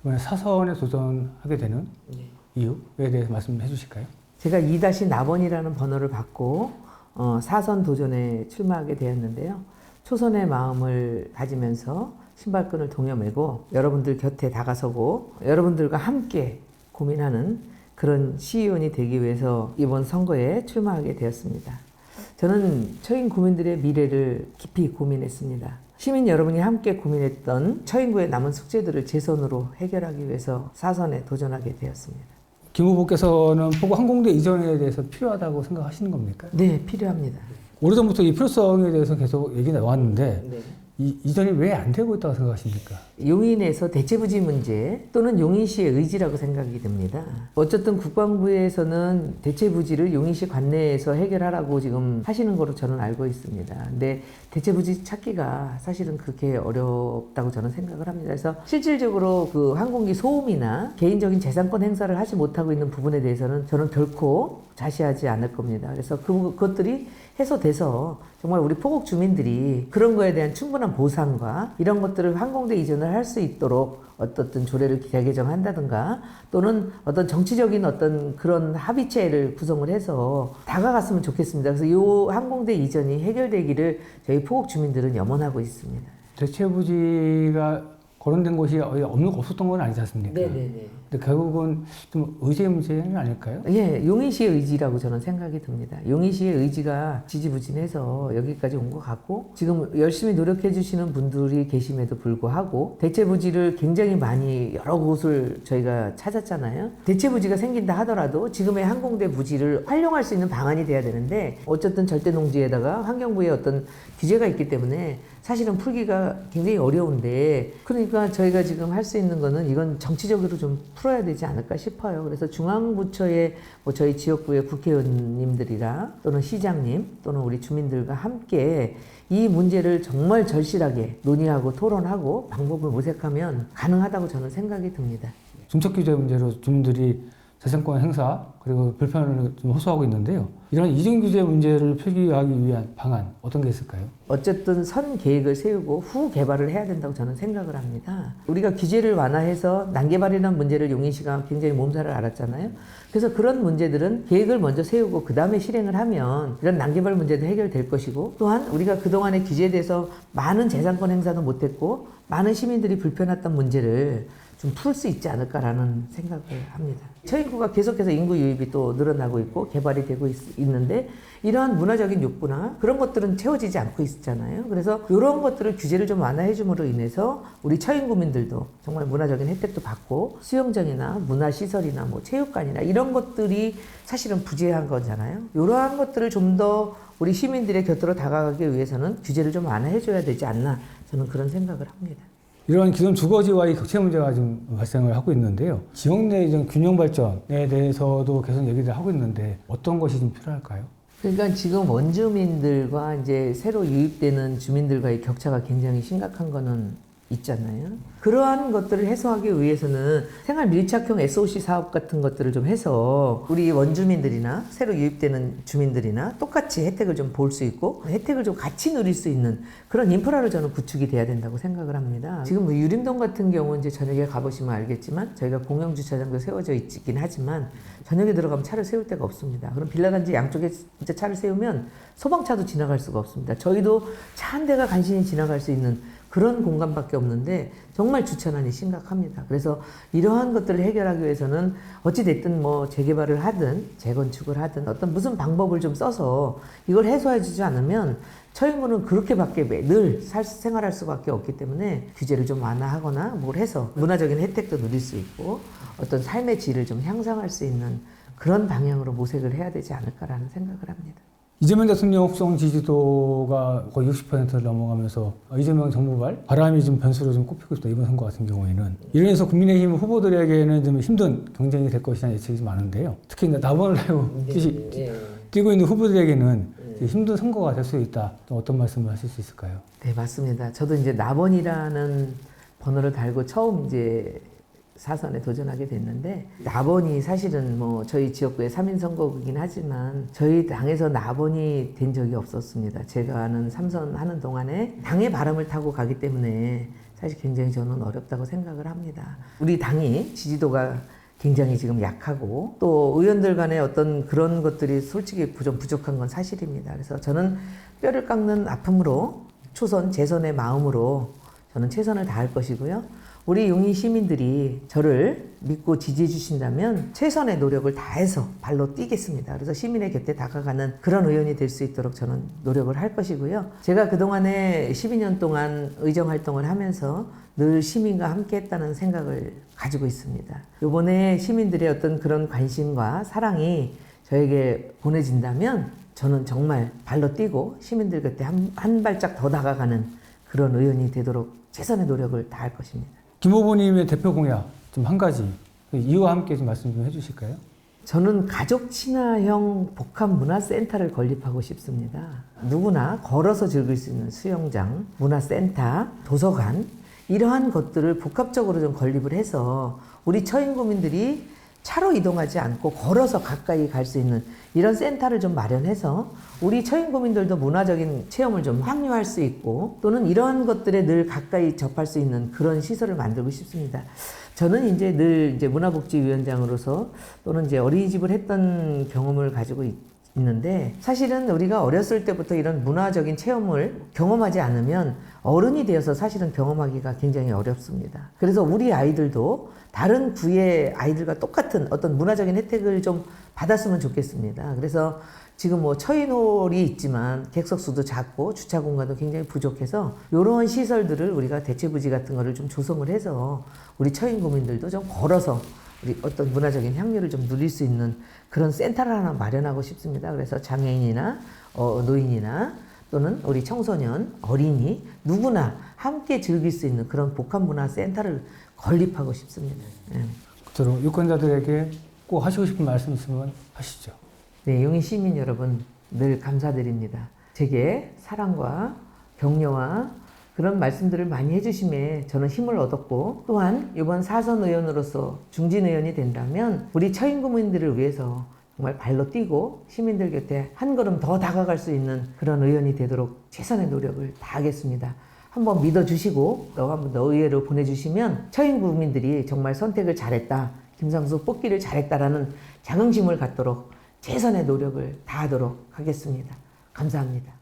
이번에 사선에 도전하게 되는 이유에 대해서 말씀해 주실까요? 제가 2-4번이라는 번호를 받고 사선 도전에 출마하게 되었는데요. 초선의 마음을 가지면서 신발끈을 동여매고 여러분들 곁에 다가서고 여러분들과 함께 고민하는 그런 시의원이 되기 위해서 이번 선거에 출마하게 되었습니다. 저는 처인 구민들의 미래를 깊이 고민했습니다. 시민 여러분이 함께 고민했던 처인구의 남은 숙제들을 제 손으로 해결하기 위해서 사선에 도전하게 되었습니다. 김 후보께서는 포구 항공대 이전에 대해서 필요하다고 생각하시는 겁니까? 네, 필요합니다. 오래전부터 이 필요성에 대해서 계속 얘기 나왔는데 네. 이전이 왜 안 되고 있다고 생각하십니까? 용인에서 대체부지 문제 또는 용인시의 의지라고 생각이 듭니다. 어쨌든 국방부에서는 대체부지를 용인시 관내에서 해결하라고 지금 하시는 거로 저는 알고 있습니다. 근데 대체부지 찾기가 사실은 그렇게 어렵다고 저는 생각을 합니다. 그래서 실질적으로 그 항공기 소음이나 개인적인 재산권 행사를 하지 못하고 있는 부분에 대해서는 저는 결코 자시하지 않을 겁니다. 그래서 그것들이 해소돼서 정말 우리 포곡 주민들이 그런 거에 대한 충분한 보상과 이런 것들을 항공대 이전을 할 수 있도록 어떤 조례를 개정한다든가 또는 어떤 정치적인 어떤 그런 합의체를 구성을 해서 다가갔으면 좋겠습니다. 그래서 이 항공대 이전이 해결되기를 저희 포곡 주민들은 염원하고 있습니다. 대체부지가 거론된 곳이 없었던 건 아니지 않습니까? 네네네. 근데 결국은 좀 의제 문제는 아닐까요? 예, 용인시의 의지라고 저는 생각이 듭니다. 용인시의 의지가 지지부진해서 여기까지 온 것 같고 지금 열심히 노력해 주시는 분들이 계심에도 불구하고 대체부지를 굉장히 많이 여러 곳을 저희가 찾았잖아요. 대체부지가 생긴다 하더라도 지금의 항공대 부지를 활용할 수 있는 방안이 돼야 되는데 어쨌든 절대농지에다가 환경부의 어떤 규제가 있기 때문에 사실은 풀기가 굉장히 어려운데 그러니까 저희가 지금 할 수 있는 거는 이건 정치적으로 좀 풀어야 되지 않을까 싶어요. 그래서 중앙부처의 저희 지역구의 국회의원님들이랑 또는 시장님 또는 우리 주민들과 함께 이 문제를 정말 절실하게 논의하고 토론하고 방법을 모색하면 가능하다고 저는 생각이 듭니다. 중첩 규제 문제로 주민들이 재산권 행사 그리고 불편을 좀 호소하고 있는데요. 이런 이중 규제 문제를 표기하기 위한 방안 어떤 게 있을까요? 어쨌든 선 계획을 세우고 후 개발을 해야 된다고 저는 생각을 합니다. 우리가 규제를 완화해서 난개발이라는 문제를 용인시가 굉장히 몸살을 앓았잖아요. 그래서 그런 문제들은 계획을 먼저 세우고 그 다음에 실행을 하면 이런 난개발 문제도 해결될 것이고 또한 우리가 그동안의 규제에 대해서 많은 재산권 행사도 못했고 많은 시민들이 불편했던 문제를 좀 풀 수 있지 않을까라는 생각을 합니다. 처인구가 계속해서 인구 유입이 또 늘어나고 있고 개발이 되고 있는데 이러한 문화적인 욕구나 그런 것들은 채워지지 않고 있잖아요. 그래서 이런 것들을 규제를 좀 완화해 줌으로 인해서 우리 처인구민들도 정말 문화적인 혜택도 받고 수영장이나 문화시설이나 뭐 체육관이나 이런 것들이 사실은 부재한 거잖아요. 이러한 것들을 좀 더 우리 시민들의 곁으로 다가가기 위해서는 규제를 좀 완화해 줘야 되지 않나 저는 그런 생각을 합니다. 이런 기존 주거지와의 격차 문제가 지금 발생을 하고 있는데요. 지역 내 이전 균형 발전에 대해서도 계속 얘기를 하고 있는데 어떤 것이 좀 필요할까요? 그러니까 지금 원주민들과 이제 새로 유입되는 주민들과의 격차가 굉장히 심각한 거는 있잖아요. 그러한 것들을 해소하기 위해서는 생활 밀착형 SOC 사업 같은 것들을 좀 해서 우리 원주민들이나 새로 유입되는 주민들이나 똑같이 혜택을 좀 볼 수 있고 혜택을 좀 같이 누릴 수 있는 그런 인프라를 저는 구축이 돼야 된다고 생각을 합니다. 지금 뭐 유림동 같은 경우 이제 저녁에 가보시면 알겠지만 저희가 공영 주차장도 세워져 있긴 하지만 저녁에 들어가면 차를 세울 데가 없습니다. 그럼 빌라단지 양쪽에 진짜 차를 세우면 소방차도 지나갈 수가 없습니다. 저희도 차 한 대가 간신히 지나갈 수 있는 그런 공간밖에 없는데 정말 주차난이 심각합니다. 그래서 이러한 것들을 해결하기 위해서는 어찌됐든 뭐 재개발을 하든 재건축을 하든 어떤 무슨 방법을 좀 써서 이걸 해소해 주지 않으면 처인구는 그렇게밖에 늘 생활할 수밖에 없기 때문에 규제를 좀 완화하거나 뭘 해서 문화적인 혜택도 누릴 수 있고 어떤 삶의 질을 좀 향상할 수 있는 그런 방향으로 모색을 해야 되지 않을까라는 생각을 합니다. 이재명 대통령 혹성 지지도가 거의 60%를 넘어가면서 이재명 정부발 바람이 좀 변수로 좀 꼽히고 있다. 이번 선거 같은 경우에는 이래서 국민의힘 후보들에게는 좀 힘든 경쟁이 될 것이라는 예측이 좀 많은데요. 특히 나번을 뛰고 있는 후보들에게는 힘든 선거가 될 수 있다. 또 어떤 말씀을 하실 수 있을까요? 네, 맞습니다. 저도 이제 나번이라는 번호를 달고 처음 이제 사선에 도전하게 됐는데 나번이 사실은 뭐 저희 지역구의 3인 선거구긴 하지만 저희 당에서 나번이 된 적이 없었습니다. 제가 아는 3선 하는 동안에 당의 바람을 타고 가기 때문에 사실 굉장히 저는 어렵다고 생각을 합니다. 우리 당이 지지도가 굉장히 지금 약하고 또 의원들 간의 어떤 그런 것들이 솔직히 좀 부족한 건 사실입니다. 그래서 저는 뼈를 깎는 아픔으로 초선, 재선의 마음으로 저는 최선을 다할 것이고요. 우리 용인 시민들이 저를 믿고 지지해 주신다면 최선의 노력을 다해서 발로 뛰겠습니다. 그래서 시민의 곁에 다가가는 그런 의원이 될 수 있도록 저는 노력을 할 것이고요. 제가 그동안에 12년 동안 의정 활동을 하면서 늘 시민과 함께 했다는 생각을 가지고 있습니다. 이번에 시민들의 어떤 그런 관심과 사랑이 저에게 보내진다면 저는 정말 발로 뛰고 시민들 곁에 한 발짝 더 다가가는 그런 의원이 되도록 최선의 노력을 다할 것입니다. 김 후보님의 대표 공약 좀 한 가지 이와 함께 좀 말씀 좀 해주실까요? 저는 가족 친화형 복합문화센터를 건립하고 싶습니다. 누구나 걸어서 즐길 수 있는 수영장, 문화센터, 도서관 이러한 것들을 복합적으로 좀 건립을 해서 우리 처인구민들이 차로 이동하지 않고 걸어서 가까이 갈 수 있는 이런 센터를 좀 마련해서 우리 처인구민들도 문화적인 체험을 좀 확립할 수 있고 또는 이러한 것들에 늘 가까이 접할 수 있는 그런 시설을 만들고 싶습니다. 저는 이제 늘 이제 문화복지위원장으로서 또는 이제 어린이집을 했던 경험을 가지고 있는데 사실은 우리가 어렸을 때부터 이런 문화적인 체험을 경험하지 않으면 어른이 되어서 사실은 경험하기가 굉장히 어렵습니다. 그래서 우리 아이들도 다른 구의 아이들과 똑같은 어떤 문화적인 혜택을 좀 받았으면 좋겠습니다. 그래서 지금 뭐 처인홀이 있지만 객석수도 작고 주차 공간도 굉장히 부족해서 이런 시설들을 우리가 대체부지 같은 거를 좀 조성을 해서 우리 처인구민들도 좀 걸어서 우리 어떤 문화적인 향유를 좀 누릴 수 있는 그런 센터를 하나 마련하고 싶습니다. 그래서 장애인이나 노인이나 또는 우리 청소년, 어린이 누구나 함께 즐길 수 있는 그런 복합문화센터를 건립하고 싶습니다. 네. 그대로 유권자들에게 꼭 하시고 싶은 말씀 있으면 하시죠. 네, 용인 시민 여러분 늘 감사드립니다. 제게 사랑과 격려와 그런 말씀들을 많이 해주심에 저는 힘을 얻었고 또한 이번 4선 의원으로서 중진 의원이 된다면 우리 처인구민들을 위해서 정말 발로 뛰고 시민들 곁에 한 걸음 더 다가갈 수 있는 그런 의원이 되도록 최선의 노력을 다하겠습니다. 한번 믿어주시고 또 한번 더 의회로 보내주시면 처인구민들이 정말 선택을 잘했다, 김상수 뽑기를 잘했다라는 자긍심을 갖도록 최선의 노력을 다하도록 하겠습니다. 감사합니다.